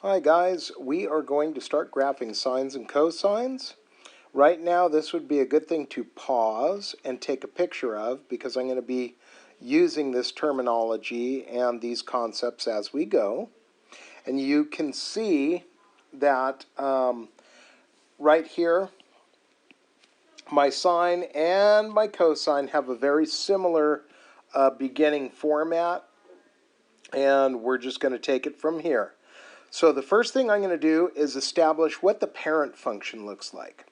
Hi guys, we are going to start graphing sines and cosines. Right now this would be a good thing to pause and take a picture of because I'm going to be using this terminology and these concepts as we go. And you can see that right here my sine and my cosine have a very similar beginning format, and we're just going to take it from here. So the first thing I'm going to do is establish what the parent function looks like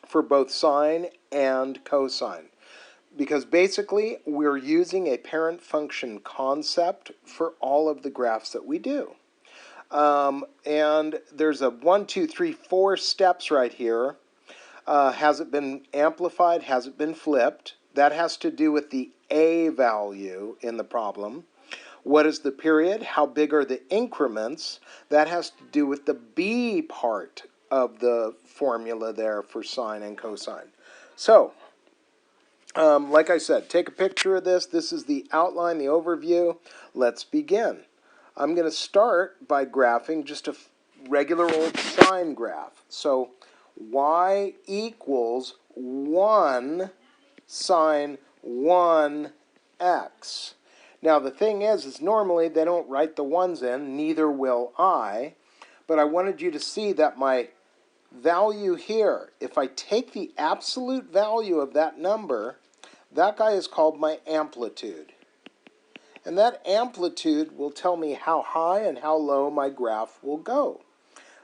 for both sine and cosine. Because basically we're using a parent function concept for all of the graphs that we do. And there's a 1, 2, 3, 4 steps right here. Has it been amplified? Has it been flipped? That has to do with the a value in the problem. What is the period? How big are the increments? That has to do with the b part of the formula there for sine and cosine. So, like I said, take a picture of this. This is the outline, the overview. Let's begin. I'm going to start by graphing just a regular old sine graph. So, y equals 1 sine 1x. Now the thing is normally they don't write the ones in, neither will I, but I wanted you to see that my value here, if I take the absolute value of that number, that guy is called my amplitude. And that amplitude will tell me how high and how low my graph will go.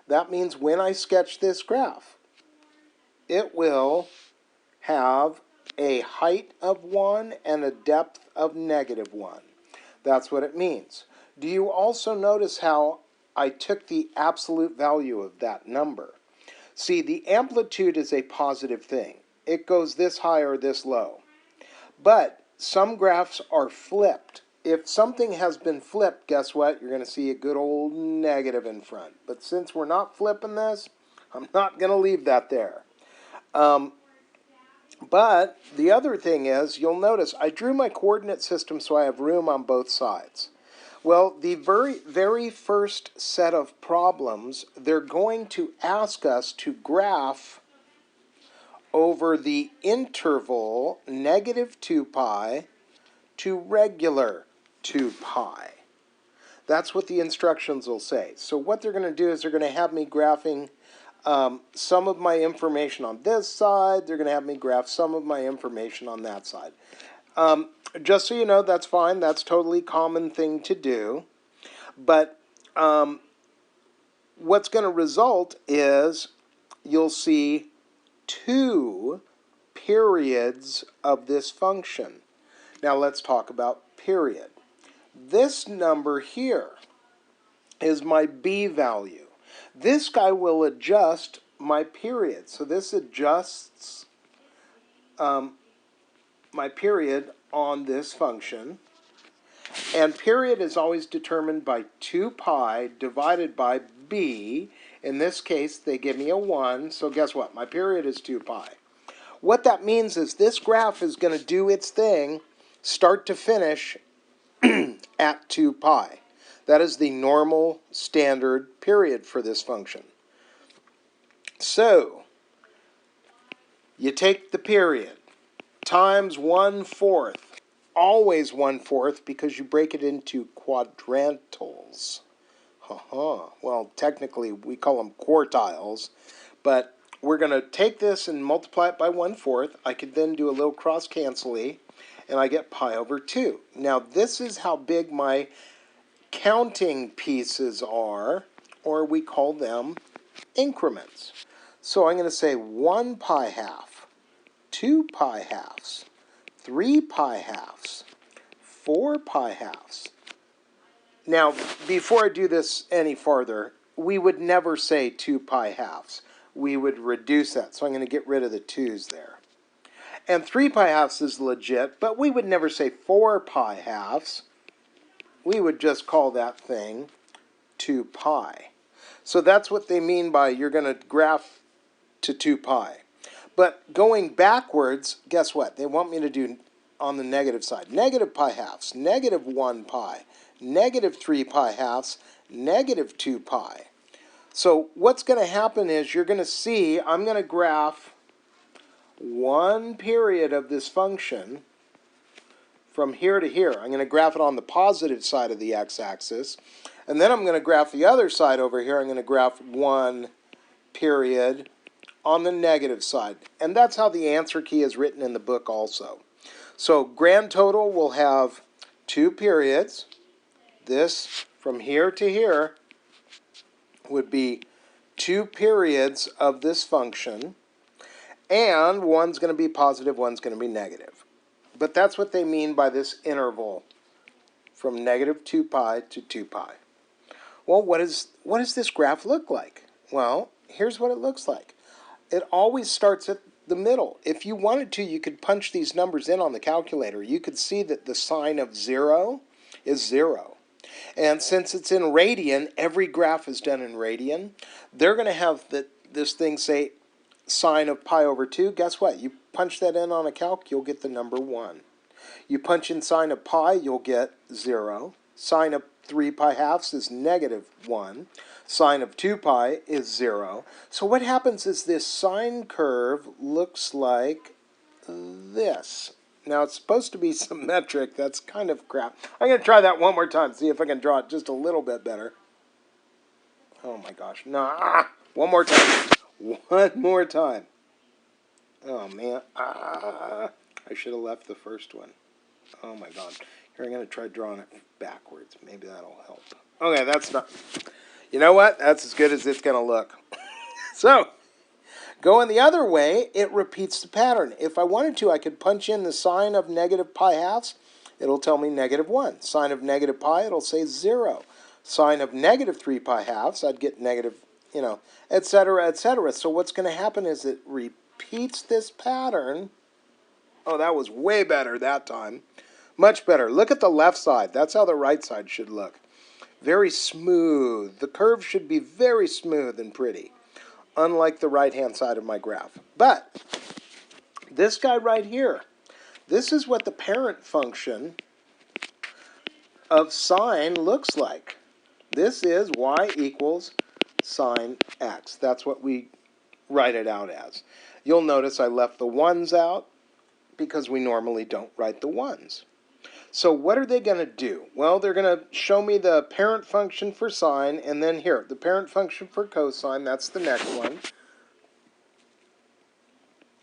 That means when I sketch this graph, it will have a height of 1 and a depth of -1. That's what it means. Do you also notice how I took the absolute value of that number? See, the amplitude is a positive thing. It goes this high or this low. But some graphs are flipped. If something has been flipped, guess what? You're going to see a good old negative in front. But since we're not flipping this, I'm not going to leave that there. But the other thing is, you'll notice I drew my coordinate system so I have room on both sides. Well, the very first set of problems, they're going to ask us to graph over the interval -2 pi to regular 2 pi. That's what the instructions will say. So what they're going to do is they're going to have me graphing some of my information on this side. They're going to have me graph some of my information on that side. Just so you know, that's fine. That's totally common thing to do. But what's going to result is you'll see 2 periods of this function. Now let's talk about period. This number here is my b value. This guy will adjust my period. So this adjusts my period on this function. And period is always determined by 2 pi divided by b. In this case, they give me a 1. So guess what? My period is 2 pi. What that means is this graph is going to do its thing, start to finish, at 2 pi. That is the normal standard period for this function. So, you take the period times 1/4, always 1/4 because you break it into quadrantals. Well, technically we call them quartiles, but we're going to take this and multiply it by 1/4. I could then do a little cross canceling, and I get pi over 2. Now this is how big my counting pieces are, or we call them increments. So I'm going to say 1 pi half, 2 pi halves, 3 pi halves, 4 pi halves. Now, before I do this any farther, we would never say 2 pi halves. We would reduce that, so I'm going to get rid of the 2's there. And 3 pi halves is legit, but we would never say 4 pi halves. We would just call that thing 2 pi. So that's what they mean by you're going to graph to 2 pi. But going backwards, guess what? They want me to do on the negative side. Negative pi halves, -1 pi, negative 3 pi halves, negative 2 pi. So what's going to happen is you're going to see, I'm going to graph one period of this function from here to here. I'm going to graph it on the positive side of the x-axis. And then I'm going to graph the other side over here. I'm going to graph one period on the negative side. And that's how the answer key is written in the book also. So grand total will have two periods. This from here to here would be two periods of this function. And one's going to be positive, one's going to be negative. But that's what they mean by this interval from negative 2 pi to 2 pi. Well, what does this graph look like? Well, here's what it looks like. It always starts at the middle. If you wanted to, you could punch these numbers in on the calculator. You could see that the sign of 0 is 0. And since it's in radian, every graph is done in radian. They're going to have this thing say sine of pi over 2. Guess what? You punch that in on a calc, you'll get the number 1. You punch in sine of pi, you'll get 0. Sine of 3 pi halves is negative 1. Sine of 2 pi is 0. So what happens is this sine curve looks like this. Now it's supposed to be symmetric. That's kind of crap. I'm going to try that one more time, see if I can draw it just a little bit better. Oh my gosh. Nah. One more time. One more time. Oh man. I should have left the first one. Oh my god. Here, I'm going to try drawing it backwards. Maybe that'll help. Okay, that's not... You know what? That's as good as it's going to look. So, going the other way, it repeats the pattern. If I wanted to, I could punch in the sine of negative pi halves. It'll tell me negative 1. Sine of negative pi, it'll say 0. Sine of negative 3 pi halves, I'd get negative, etc., etc. So what's going to happen is it repeats this pattern. Oh, that was way better that time. Much better. Look at the left side. That's how the right side should look. Very smooth. The curve should be very smooth and pretty, unlike the right-hand side of my graph. But this guy right here, this is what the parent function of sine looks like. This is y equals sine x. That's what we write it out as. You'll notice I left the 1's out because we normally don't write the 1's. So what are they going to do? Well, they're going to show me the parent function for sine, and then here, the parent function for cosine. That's the next one.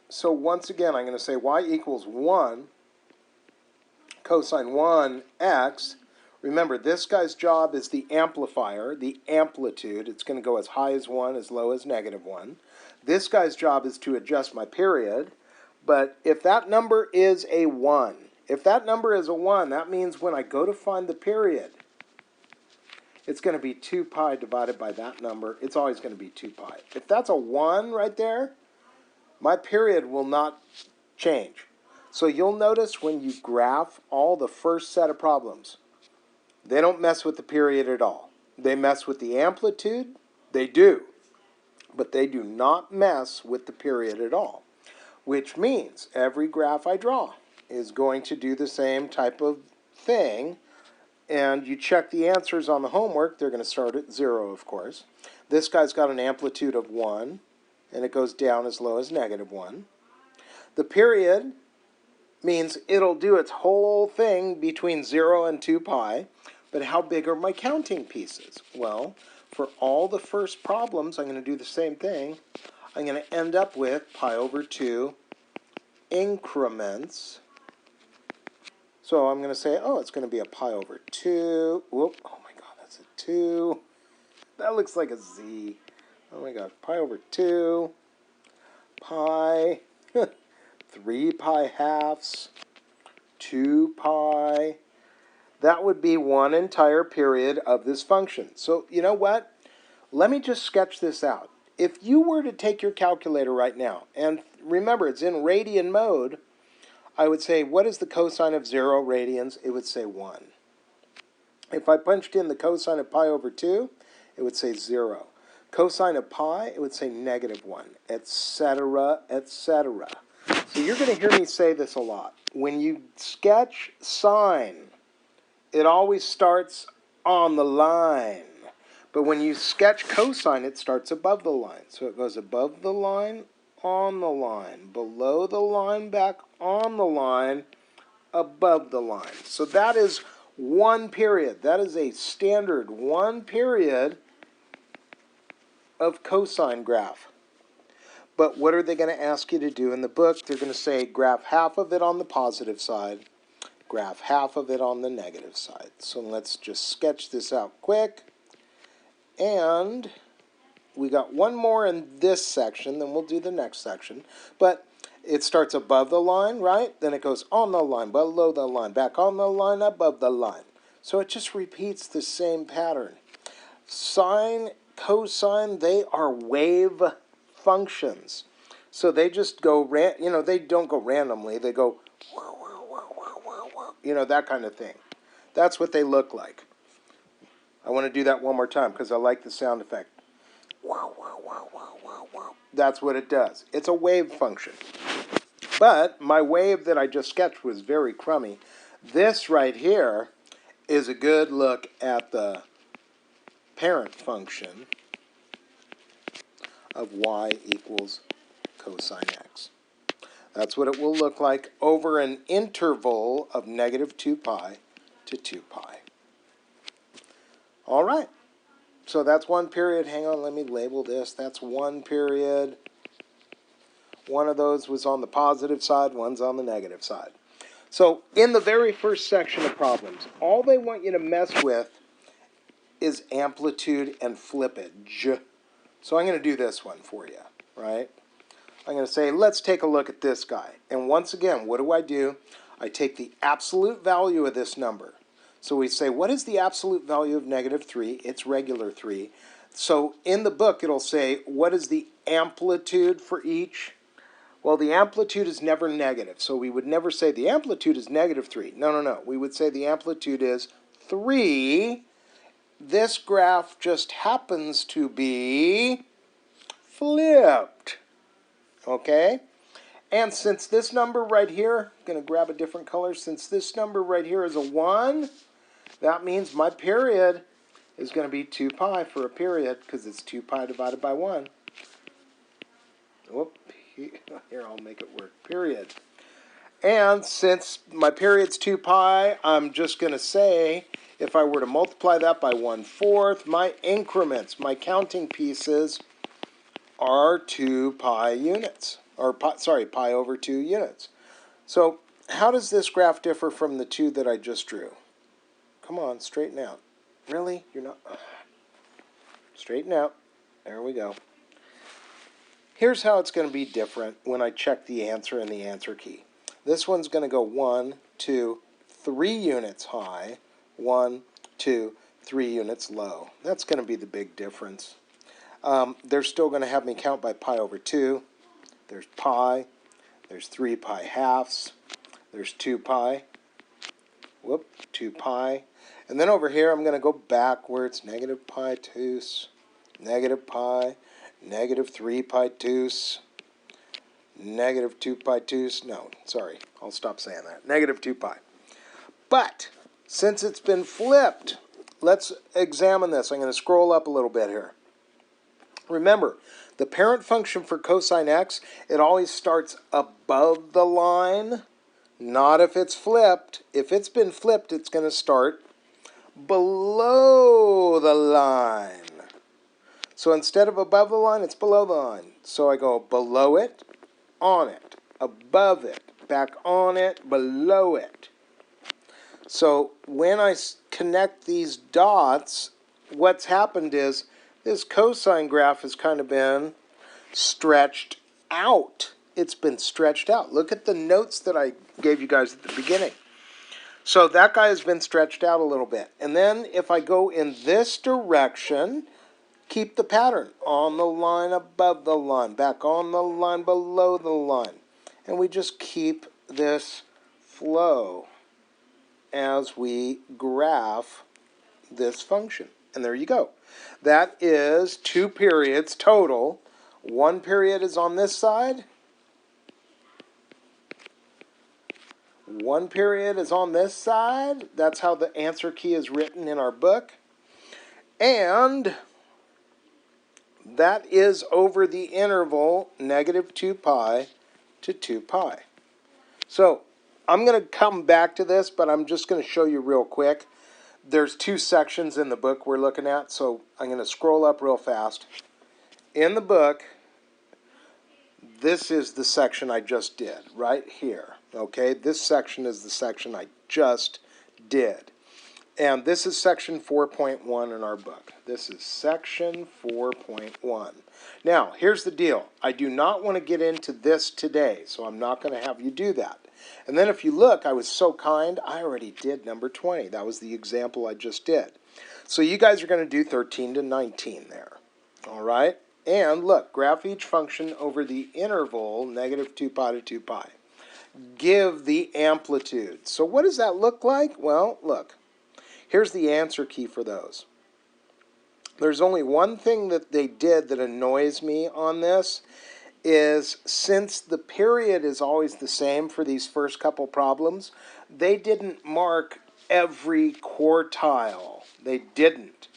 So once again, I'm going to say y equals 1 cosine 1x. Remember, this guy's job is the amplifier, the amplitude. It's going to go as high as 1, as low as negative 1. This guy's job is to adjust my period. But if that number is a 1, that means when I go to find the period, it's going to be 2 pi divided by that number. It's always going to be 2 pi. If that's a 1 right there, my period will not change. So you'll notice when you graph all the first set of problems, they don't mess with the period at all. They mess with the amplitude. They do. But they do not mess with the period at all. Which means every graph I draw is going to do the same type of thing. And you check the answers on the homework. They're going to start at 0, of course. This guy's got an amplitude of 1, and it goes down as low as negative 1. The period means it'll do its whole thing between 0 and 2 pi. But how big are my counting pieces? Well, for all the first problems, I'm going to do the same thing. I'm going to end up with pi over 2 increments. So I'm going to say, oh, it's going to be a pi over 2. Whoop, oh my god, that's a 2. That looks like a z. Oh my god, pi over 2, pi, 3 pi halves, 2 pi. That would be one entire period of this function. So you know what? Let me just sketch this out. If you were to take your calculator right now, and remember it's in radian mode, I would say, what is the cosine of 0 radians? It would say 1. If I punched in the cosine of pi over 2, it would say 0. Cosine of pi, it would say negative 1, etc., etc. So you're going to hear me say this a lot. When you sketch sine, it always starts on the line. But when you sketch cosine, it starts above the line. So it goes above the line, on the line, below the line, back on the line, above the line. So that is one period. That is a standard one period of cosine graph. But what are they going to ask you to do in the book? They're going to say graph half of it on the positive side, graph half of it on the negative side. So let's just sketch this out quick. And we got one more in this section, then we'll do the next section. But it starts above the line, right? Then it goes on the line, below the line, back on the line, above the line. So it just repeats the same pattern. Sine, cosine, they are wave functions. So they just go, they don't go randomly. They go, that kind of thing. That's what they look like. I want to do that one more time because I like the sound effect. That's what it does. It's a wave function. But my wave that I just sketched was very crummy. This right here is a good look at the parent function of y equals cosine x. That's what it will look like over an interval of negative 2 pi to 2 pi. All right. So that's one period. Hang on, let me label this. That's one period. One of those was on the positive side, one's on the negative side. So in the very first section of problems, all they want you to mess with is amplitude and flippage. So I'm going to do this one for you, right? I'm going to say, let's take a look at this guy. And once again, what do? I take the absolute value of this number. So we say, what is the absolute value of negative 3? It's regular 3. So in the book, it'll say, what is the amplitude for each? Well, the amplitude is never negative. So we would never say the amplitude is negative 3. No. We would say the amplitude is 3. This graph just happens to be flipped. Okay? And since this number right here, I'm going to grab a different color. Since this number right here is a 1, that means my period is going to be 2 pi for a period because it's 2 pi divided by 1. Whoop. Here, I'll make it work. Period. And since my period's 2 pi, I'm just going to say, if I were to multiply that by 1/4, my increments, my counting pieces, are 2 pi units. Or, pi over 2 units. So, how does this graph differ from the two that I just drew? Come on, straighten out. Really? You're not... Straighten out. There we go. Here's how it's going to be different when I check the answer in the answer key. This one's going to go 1, 2, 3 units high, 1, 2, 3 units low. That's going to be the big difference. They're still going to have me count by pi over 2. There's pi. There's 3 pi halves. There's 2 pi. 2 pi. And then over here, I'm going to go backwards. Negative pi deuce, negative pi, negative 3 pi deuce, negative 2 pi deuce. No, sorry. I'll stop saying that. Negative 2 pi. But since it's been flipped, let's examine this. I'm going to scroll up a little bit here. Remember, the parent function for cosine x, it always starts above the line, not if it's flipped. If it's been flipped, it's going to start below the line. So instead of above the line, it's below the line. So I go below it, on it, above it, back on it, below it. So when I connect these dots, what's happened is this cosine graph has kind of been stretched out. It's been stretched out. Look at the notes that I gave you guys at the beginning. So that guy has been stretched out a little bit. And then if I go in this direction, keep the pattern. On the line, above the line, back on the line, below the line. And we just keep this flow as we graph this function. And there you go. That is 2 periods total. 1 period is on this side. 1 period is on this side. That's how the answer key is written in our book. And that is over the interval negative 2 pi to 2 pi. So I'm going to come back to this, but I'm just going to show you real quick. There's 2 sections in the book we're looking at, so I'm going to scroll up real fast. In the book, this is the section I just did, right here. Okay, this section is the section I just did. And this is section 4.1 in our book. This is section 4.1. Now, here's the deal. I do not want to get into this today, so I'm not going to have you do that. And then if you look, I was so kind, I already did number 20. That was the example I just did. So you guys are going to do 13 to 19 there. All right? And look, graph each function over the interval negative 2 pi to 2 pi. Give the amplitude. So what does that look like? Well, look. Here's the answer key for those. There's only one thing that they did that annoys me on this, is since the period is always the same for these first couple problems, they didn't mark every quartile. They didn't,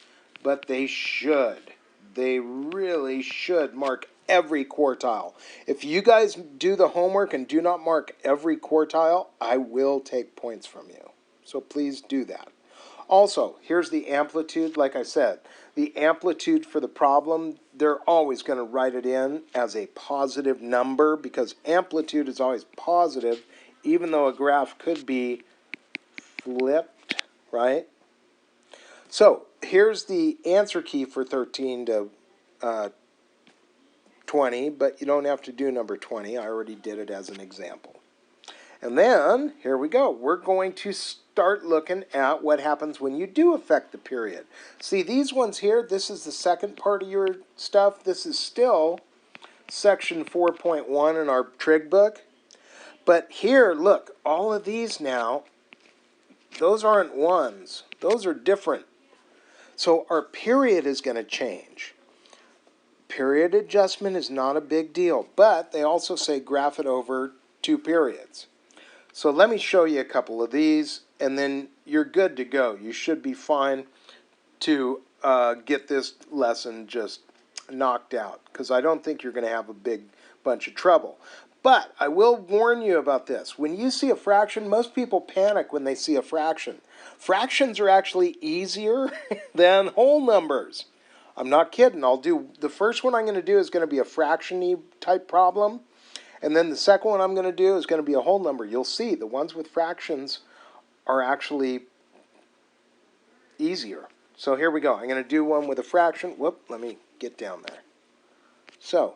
but they should. They really should mark every quartile. If you guys do the homework and do not mark every quartile, I will take points from you. So please do that. Also, here's the amplitude. Like I said, the amplitude for the problem, they're always going to write it in as a positive number because amplitude is always positive, even though a graph could be flipped, right? So here's the answer key for 13 to 20, but you don't have to do number 20. I already did it as an example. And then, here we go. We're going to start looking at what happens when you do affect the period. See, these ones here, this is the second part of your stuff. This is still section 4.1 in our trig book. But here, look, all of these now, those aren't ones. Those are different. So our period is going to change. Period adjustment is not a big deal, but they also say graph it over 2 periods. So let me show you a couple of these, and then you're good to go. You should be fine to get this lesson just knocked out, because I don't think you're going to have a big bunch of trouble. But I will warn you about this. When you see a fraction, most people panic when they see a fraction. Fractions are actually easier than whole numbers. I'm not kidding. I'll do the first one I'm going to do is going to be a fraction-y type problem. And then the second one I'm going to do is going to be a whole number. You'll see the ones with fractions are actually easier. So here we go. I'm going to do one with a fraction. Whoop, let me get down there. So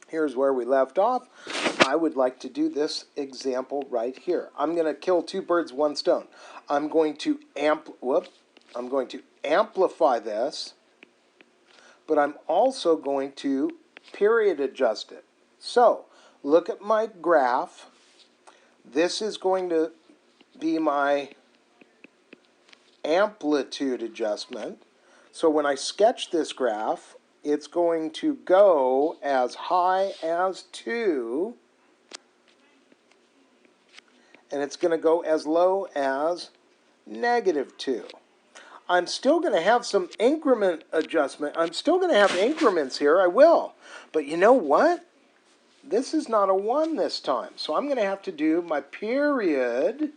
here's where we left off. I would like to do this example right here. I'm going to kill 2 birds, 1 stone. I'm going to amplify this, but I'm also going to period adjust it. So, look at my graph. This is going to be my amplitude adjustment. So when I sketch this graph, it's going to go as high as 2, and it's going to go as low as -2. I'm still going to have some increment adjustment. I'm still going to have increments here. I will. But you know what? This is not a 1 this time. So I'm going to have to do my period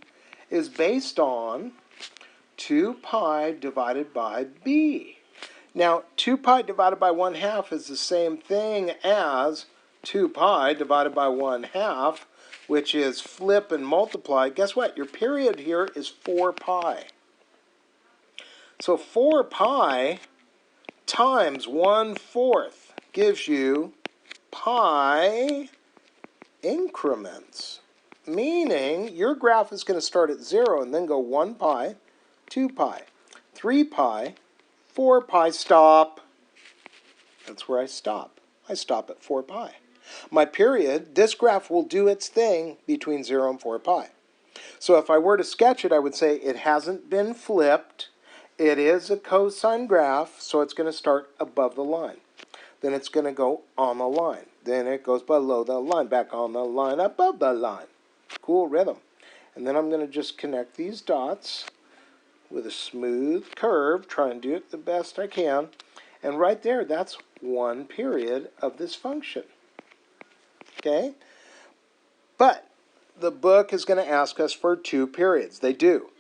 is based on 2 pi divided by b. Now, 2 pi divided by 1/2 is the same thing as 2 pi divided by 1/2, which is flip and multiply. Guess what? Your period here is 4 pi. So 4 pi times 1/4 gives you pi increments, meaning your graph is going to start at 0 and then go 1 pi, 2 pi, 3 pi, 4 pi, stop. That's where I stop. I stop at 4 pi. My period, this graph will do its thing between 0 and 4 pi. So if I were to sketch it, I would say it hasn't been flipped. It is a cosine graph, so it's going to start above the line. Then it's going to go on the line. Then it goes below the line, back on the line, above the line. Cool rhythm. And then I'm going to just connect these dots with a smooth curve, try and do it the best I can. And right there, that's one period of this function. Okay? But the book is going to ask us for 2 periods. They do.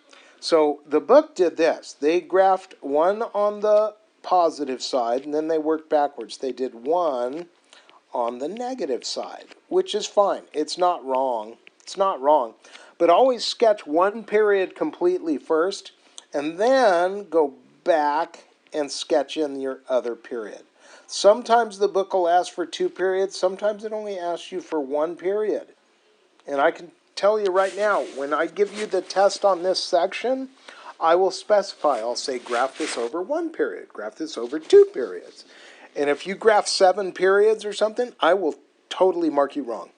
So the book did this. They graphed one on the positive side, and then they worked backwards. They did one on the negative side, which is fine. It's not wrong. It's not wrong. But always sketch one period completely first, and then go back and sketch in your other period. Sometimes the book will ask for 2 periods. Sometimes it only asks you for 1 period. And I can tell you right now, when I give you the test on this section, I will specify. I'll say graph this over 1 period, graph this over 2 periods. And if you graph 7 periods or something, I will totally mark you wrong.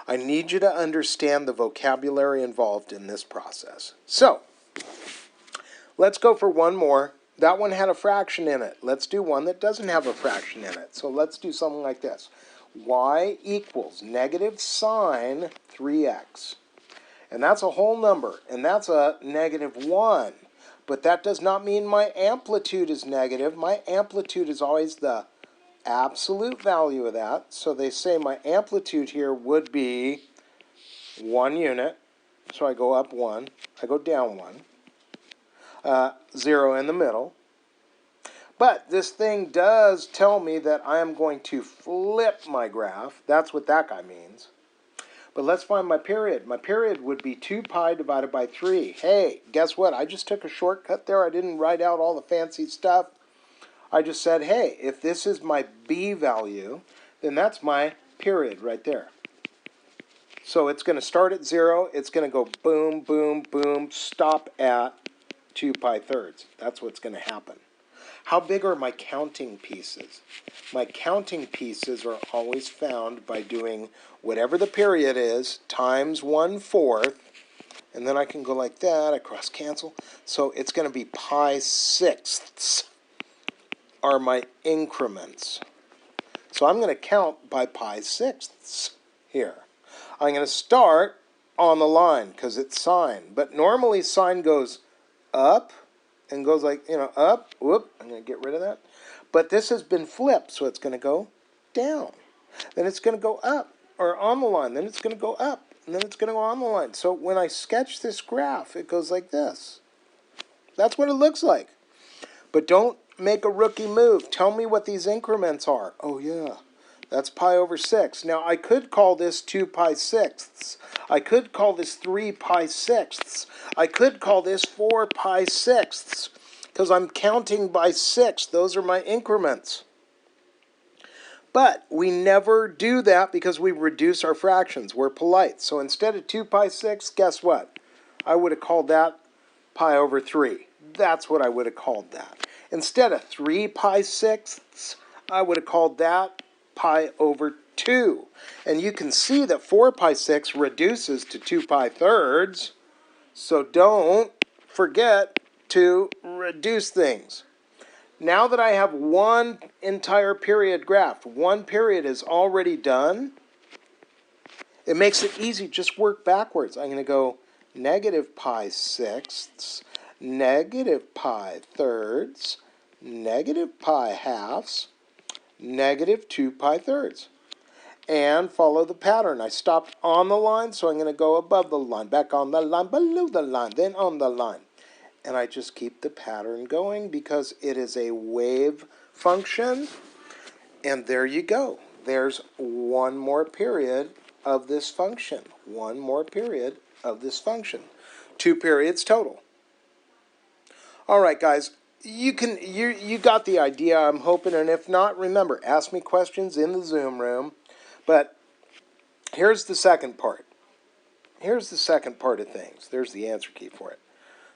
I need you to understand the vocabulary involved in this process. So, let's go for one more. That one had a fraction in it. Let's do one that doesn't have a fraction in it. So let's do something like this. Y equals negative sine 3x. And that's a whole number, and that's a negative 1. But that does not mean my amplitude is negative. My amplitude is always the absolute value of that. So they say my amplitude here would be 1 unit. So I go up 1, I go down 1. 0 in the middle. But this thing does tell me that I am going to flip my graph. That's what that guy means. But let's find my period. My period would be 2 pi divided by 3. Hey, guess what? I just took a shortcut there. I didn't write out all the fancy stuff. I just said, hey, if this is my b value, then that's my period right there. So it's going to start at 0. It's going to go boom, boom, boom, stop at 2 pi thirds. That's what's going to happen. How big are my counting pieces? My counting pieces are always found by doing whatever the period is times 1/4, and then I can go like that, I cross cancel. So it's going to be pi sixths are my increments. So I'm going to count by pi sixths here. I'm going to start on the line because it's sine, but normally sine goes up and goes like, up, whoop, I'm going to get rid of that. But this has been flipped, so it's going to go down. Then it's going to go up, or on the line. Then it's going to go up, and then it's going to go on the line. So when I sketch this graph, it goes like this. That's what it looks like. But don't make a rookie move. Tell me what these increments are. Oh, yeah. That's pi over 6. Now, I could call this 2 pi sixths. I could call this 3 pi sixths. I could call this 4 pi sixths because I'm counting by 6. Those are my increments. But we never do that because we reduce our fractions. We're polite. So instead of 2 pi 6, guess what? I would have called that pi over 3. That's what I would have called that. Instead of 3 pi sixths, I would have called that pi over 2. And you can see that 4 pi 6 reduces to 2 pi thirds. So don't forget to reduce things. Now that I have one entire period graphed, one period is already done, it makes it easy. Just work backwards. I'm going to go negative pi sixths, negative pi thirds, negative pi halves, negative 2 pi thirds. And follow the pattern. I stopped on the line, so I'm going to go above the line, back on the line, below the line, then on the line. And I just keep the pattern going because it is a wave function. And there you go. There's one more period of this function. One more period of this function. 2 periods total. All right, guys. You got the idea, I'm hoping. And if not, remember, ask me questions in the Zoom room. But here's the second part. Here's the second part of things. There's the answer key for it.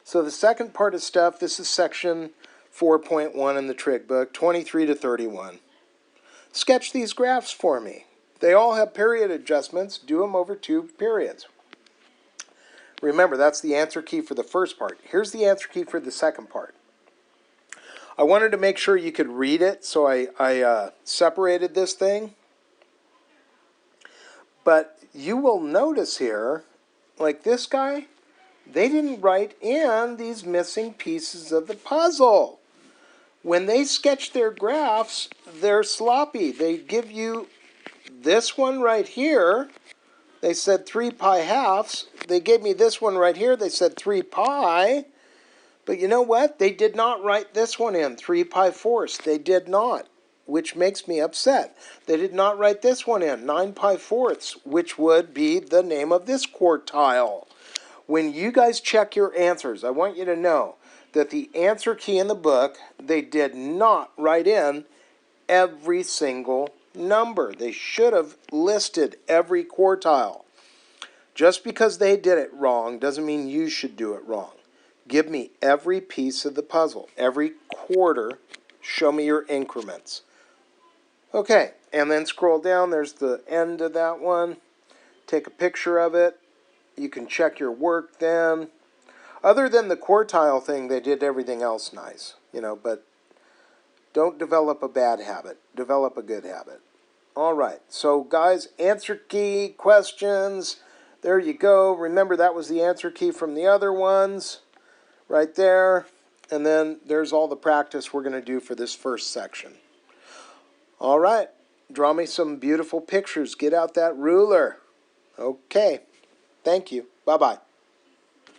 So the second part of stuff, this is section 4.1 in the trig book, 23 to 31. Sketch these graphs for me. They all have period adjustments. Do them over 2 periods. Remember, that's the answer key for the first part. Here's the answer key for the second part. I wanted to make sure you could read it, so I separated this thing. But you will notice here, like this guy, they didn't write in these missing pieces of the puzzle. When they sketch their graphs, they're sloppy. They give you this one right here. They said 3 pi halves. They gave me this one right here. They said 3 pi. But you know what? They did not write this one in, 3 pi fourths. They did not, which makes me upset. They did not write this one in, 9 pi fourths, which would be the name of this quartile. When you guys check your answers, I want you to know that the answer key in the book, they did not write in every single number. They should have listed every quartile. Just because they did it wrong doesn't mean you should do it wrong. Give me every piece of the puzzle, every quarter. Show me your increments. Okay, and then scroll down. There's the end of that one. Take a picture of it. You can check your work then. Other than the quartile thing, they did everything else nice, but don't develop a bad habit. Develop a good habit. All right, so guys, answer key, questions, there you go. Remember, that was the answer key from the other ones right there. And then there's all the practice we're going to do for this first section. All right, draw me some beautiful pictures. Get out that ruler. Okay, thank you. Bye-bye.